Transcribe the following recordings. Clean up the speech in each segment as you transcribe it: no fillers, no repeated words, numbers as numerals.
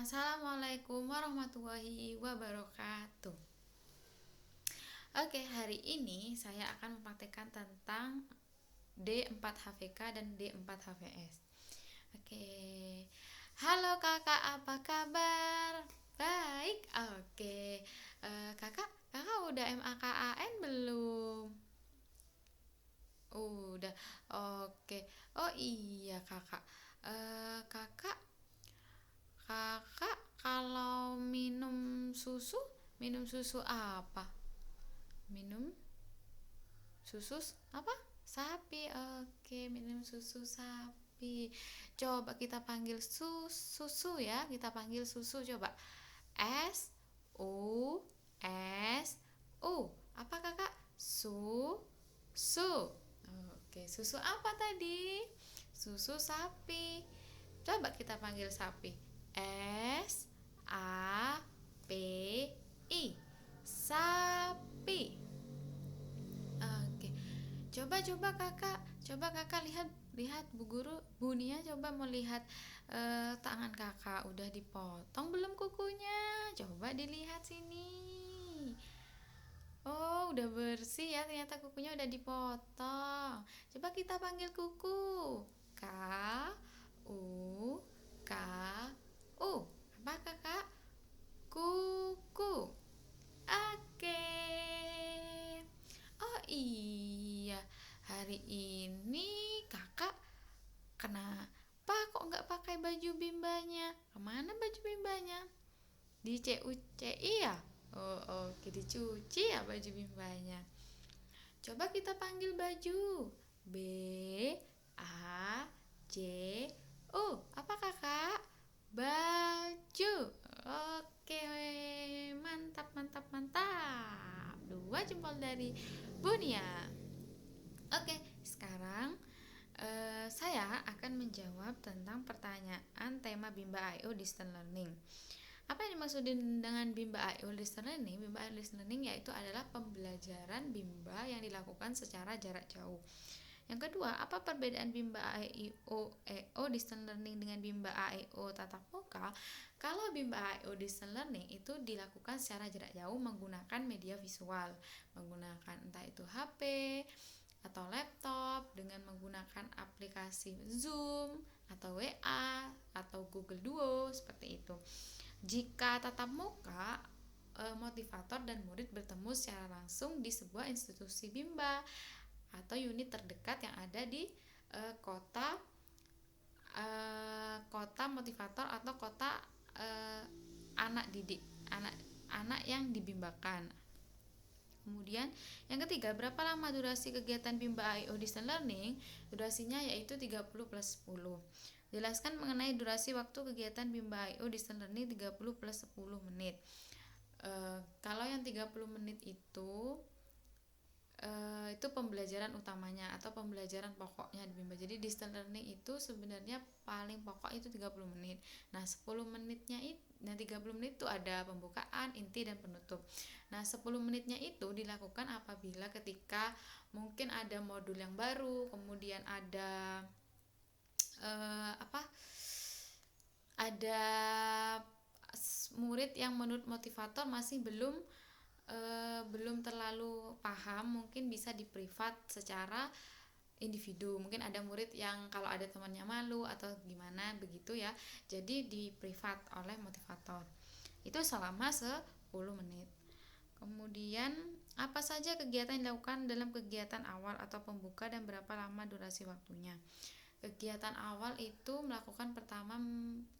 Assalamualaikum warahmatullahi wabarakatuh. Oke, hari ini saya akan mempraktekkan tentang D4HVK dan D4HVS. Oke. Halo Kakak, apa kabar? Baik. Oke. Kakak udah MAKAN belum? Udah. Oke. Oh iya, Kakak. Kakak Kakak kalau minum susu apa? Minum susu apa? Sapi. Oke, minum susu sapi. Coba kita panggil susu ya. Kita panggil susu coba. S U S U. Apa Kakak? Susu. Oke, susu apa tadi? Susu sapi. Coba kita panggil sapi. SAPI. Sapi. Oke. Coba kakak lihat lihat Bu Guru, Bu Nia coba melihat tangan kakak udah dipotong belum kukunya? Coba dilihat sini. Oh, udah bersih ya, ternyata kukunya udah dipotong. Coba kita panggil kuku. K U K U. Apa kakak? Kuku. Oke. Oh iya, hari ini kakak kenapa kok nggak pakai baju bimbanya? Kemana baju bimbanya? Di CUCI ya? Oh, oke, dicuci ya baju bimbanya. Coba kita panggil baju. B A J U. Apa kakak? Baju. Oke, mantap mantap mantap. Dua jempol dari Bunia. Oke, sekarang saya akan menjawab tentang pertanyaan tema Bimba IO Distance Learning. Apa yang dimaksud dengan Bimba IO Distance Learning? Bimba IO Distance Learning yaitu adalah pembelajaran Bimba yang dilakukan secara jarak jauh. Yang kedua, apa perbedaan Bimba AIO EO Distance Learning dengan Bimba AIO tatap muka? Kalau Bimba AIO Distance Learning itu dilakukan secara jarak jauh menggunakan media visual, menggunakan entah itu HP atau laptop dengan menggunakan aplikasi Zoom atau WA atau Google Duo seperti itu. Jika tatap muka, motivator dan murid bertemu secara langsung di sebuah institusi Bimba atau unit terdekat yang ada di kota motivator atau kota anak didik, anak yang dibimbakan. Kemudian yang ketiga, berapa lama durasi kegiatan Bimba IO Distance Learning? Durasinya yaitu 30+10. Jelaskan mengenai durasi waktu kegiatan Bimba IO Distance Learning 30+10 menit. Kalau yang 30 menit itu pembelajaran utamanya atau pembelajaran pokoknya di Bimba. Jadi distance learning itu sebenarnya paling pokok itu 30 menit. Nah, 10 menitnya itu 30 menit itu ada pembukaan, inti dan penutup. Nah, 10 menitnya itu dilakukan apabila ketika mungkin ada modul yang baru, kemudian ada ada murid yang menurut motivator masih belum terlalu paham, mungkin bisa di privat secara individu. Mungkin ada murid yang kalau ada temannya malu atau gimana begitu ya, jadi di privat oleh motivator. Itu selama 10 menit. Kemudian apa saja kegiatan yang dilakukan dalam kegiatan awal atau pembuka dan berapa lama durasi waktunya? Kegiatan awal itu melakukan pertama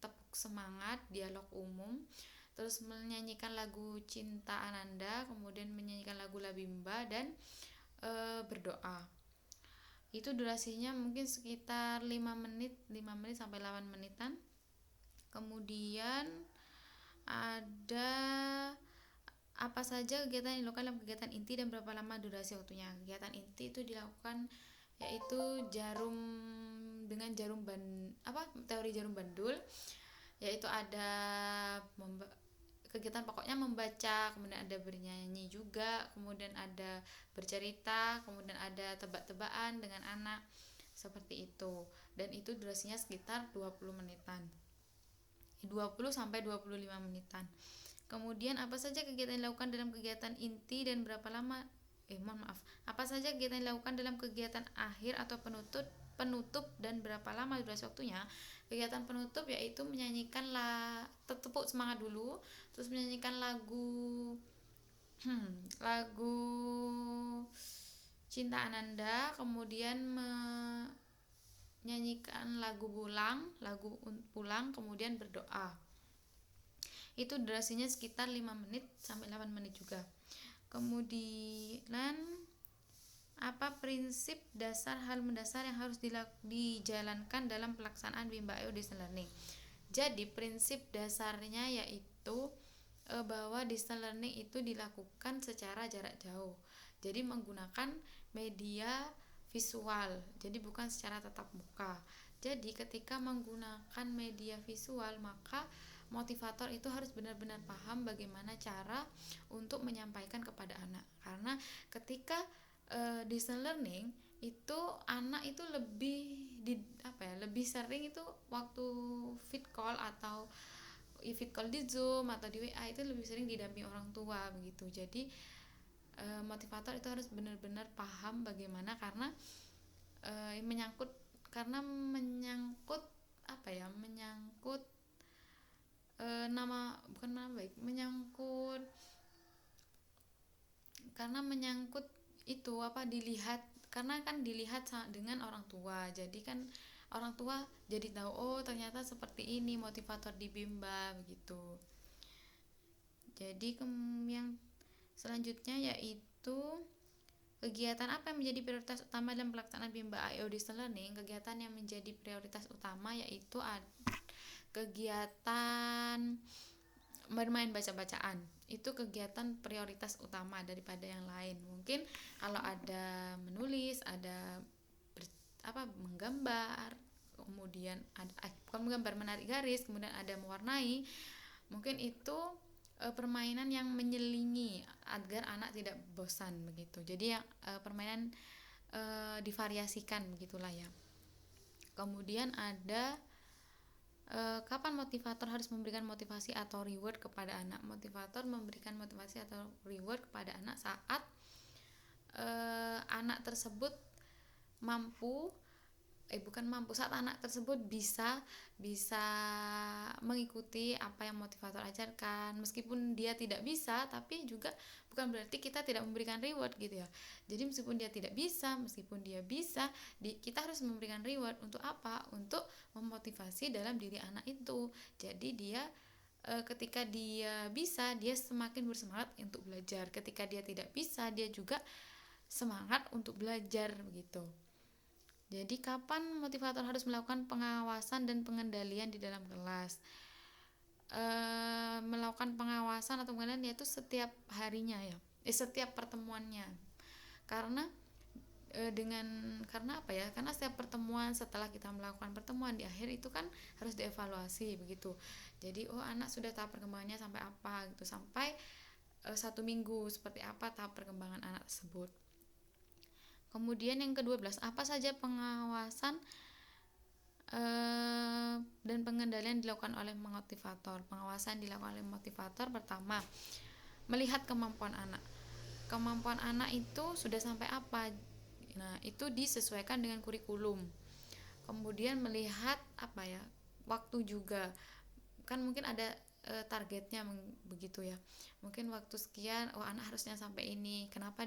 tepuk semangat, dialog umum, terus menyanyikan lagu Cinta Ananda, kemudian menyanyikan lagu Labimba dan berdoa. Itu durasinya mungkin sekitar 5 menit sampai 8 menitan. Kemudian ada apa saja kegiatan yang dilakukan dalam kegiatan inti dan berapa lama durasi waktunya? Kegiatan inti itu dilakukan yaitu teori jarum bandul, yaitu ada kegiatan pokoknya membaca, kemudian ada bernyanyi juga, kemudian ada bercerita, kemudian ada tebak-tebakan dengan anak seperti itu, dan itu durasinya sekitar 20 menitan. 20 sampai 25 menitan. Kemudian apa saja kegiatan yang dilakukan dalam kegiatan inti dan berapa lama mohon maaf. Apa saja kegiatan yang dilakukan dalam kegiatan akhir atau penutup dan berapa lama durasi waktunya? Kegiatan penutup yaitu menyanyikan tepuk semangat dulu, terus menyanyikan lagu lagu Cinta Ananda, kemudian menyanyikan lagu pulang, kemudian berdoa. Itu durasinya sekitar 5 menit sampai 8 menit juga. Kemudian apa prinsip dasar hal mendasar yang harus dijalankan dalam pelaksanaan Bimba Ayo Distance Learning? Jadi prinsip dasarnya yaitu bahwa distance learning itu dilakukan secara jarak jauh. Jadi menggunakan media visual. Jadi bukan secara tatap muka. Jadi ketika menggunakan media visual, maka motivator itu harus benar-benar paham bagaimana cara untuk menyampaikan kepada anak. Karena ketika distance learning itu anak itu lebih sering itu waktu fit call atau di Zoom atau di WA itu lebih sering didampingi orang tua begitu. Jadi motivator itu harus benar-benar paham bagaimana karena menyangkut dilihat, karena kan dilihat dengan orang tua. Jadi kan orang tua jadi tahu, oh ternyata seperti ini motivator di Bimba begitu. Jadi yang selanjutnya yaitu kegiatan apa yang menjadi prioritas utama dalam pelaksanaan Bimba Ayo Distance Learning? Kegiatan yang menjadi prioritas utama yaitu kegiatan bermain baca-bacaan. Itu kegiatan prioritas utama daripada yang lain. Mungkin kalau ada menulis, ada menggambar, kemudian bukan menggambar, menarik garis, kemudian ada mewarnai, mungkin itu permainan yang menyelingi agar anak tidak bosan begitu. Jadi permainan divariasikan begitulah ya. Kemudian ada kapan motivator harus memberikan motivasi atau reward kepada anak? Motivator memberikan motivasi atau reward kepada anak saat anak tersebut saat anak tersebut bisa mengikuti apa yang motivator ajarkan. Meskipun dia tidak bisa, tapi juga bukan berarti kita tidak memberikan reward gitu ya. Jadi meskipun dia bisa, kita harus memberikan reward untuk apa? Untuk memotivasi dalam diri anak itu. Jadi dia ketika dia bisa, dia semakin bersemangat untuk belajar. Ketika dia tidak bisa, dia juga semangat untuk belajar begitu. Jadi kapan motivator harus melakukan pengawasan dan pengendalian di dalam kelas? Melakukan pengawasan atau pengendalian yaitu setiap harinya ya, setiap pertemuannya. Karena karena setiap pertemuan, setelah kita melakukan pertemuan di akhir itu kan harus dievaluasi begitu. Jadi anak sudah tahap perkembangannya sampai apa gitu, sampai 1 minggu seperti apa tahap perkembangan anak tersebut. Kemudian yang ke-12, apa saja pengawasan dan pengendalian dilakukan oleh motivator? Pengawasan dilakukan oleh motivator pertama, melihat kemampuan anak. Kemampuan anak itu sudah sampai apa? Nah, itu disesuaikan dengan kurikulum. Kemudian melihat waktu juga. Kan mungkin ada targetnya begitu ya. Mungkin waktu sekian, anak harusnya sampai ini. Kenapa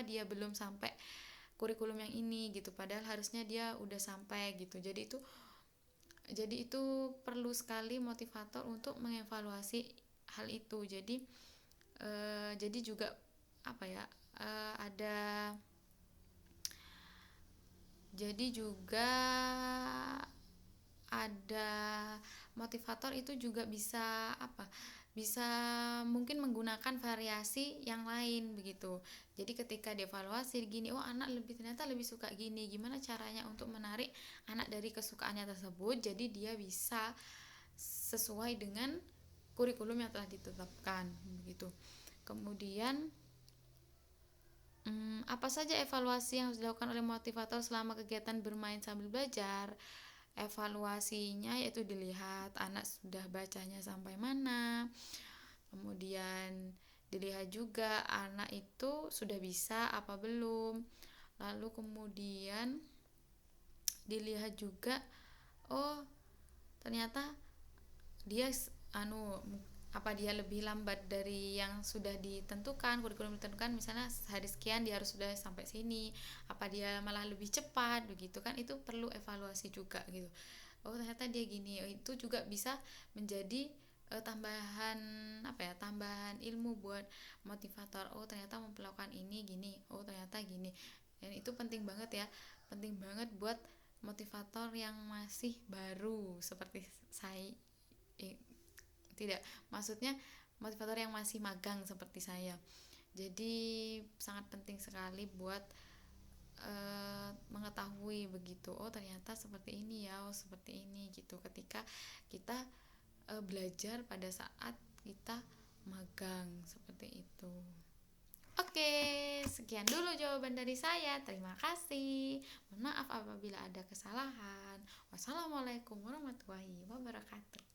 dia belum sampai kurikulum yang ini gitu, padahal harusnya dia udah sampai gitu. Jadi itu perlu sekali motivator untuk mengevaluasi hal itu. Jadi juga ada motivator itu juga bisa mungkin menggunakan variasi yang lain begitu. Jadi ketika dievaluasi gini, anak ternyata lebih suka gini, gimana caranya untuk menarik anak dari kesukaannya tersebut, jadi dia bisa sesuai dengan kurikulum yang telah ditetapkan begitu. Kemudian apa saja evaluasi yang harus dilakukan oleh motivator selama kegiatan bermain sambil belajar? evaluasinya yaitu dilihat anak sudah bacanya sampai mana, kemudian dilihat juga anak itu sudah bisa apa belum, lalu kemudian dilihat juga, oh ternyata dia apa dia lebih lambat dari yang sudah ditentukan, kurikulum ditentukan, misalnya hari sekian dia harus sudah sampai sini, apa dia malah lebih cepat begitu kan, itu perlu evaluasi juga gitu. Oh ternyata dia gini, itu juga bisa menjadi tambahan tambahan ilmu buat motivator. Oh ternyata memperlakukan ini gini, oh ternyata gini. Dan itu penting banget ya, penting banget buat motivator yang masih baru seperti saya, tidak, maksudnya motivator yang masih magang seperti saya. Jadi sangat penting sekali buat mengetahui begitu, oh ternyata seperti ini ya, oh seperti ini gitu, ketika kita belajar pada saat kita magang seperti itu. Oke, sekian dulu jawaban dari saya. Terima kasih. Mohon maaf apabila ada kesalahan. Wassalamualaikum warahmatullahi wabarakatuh.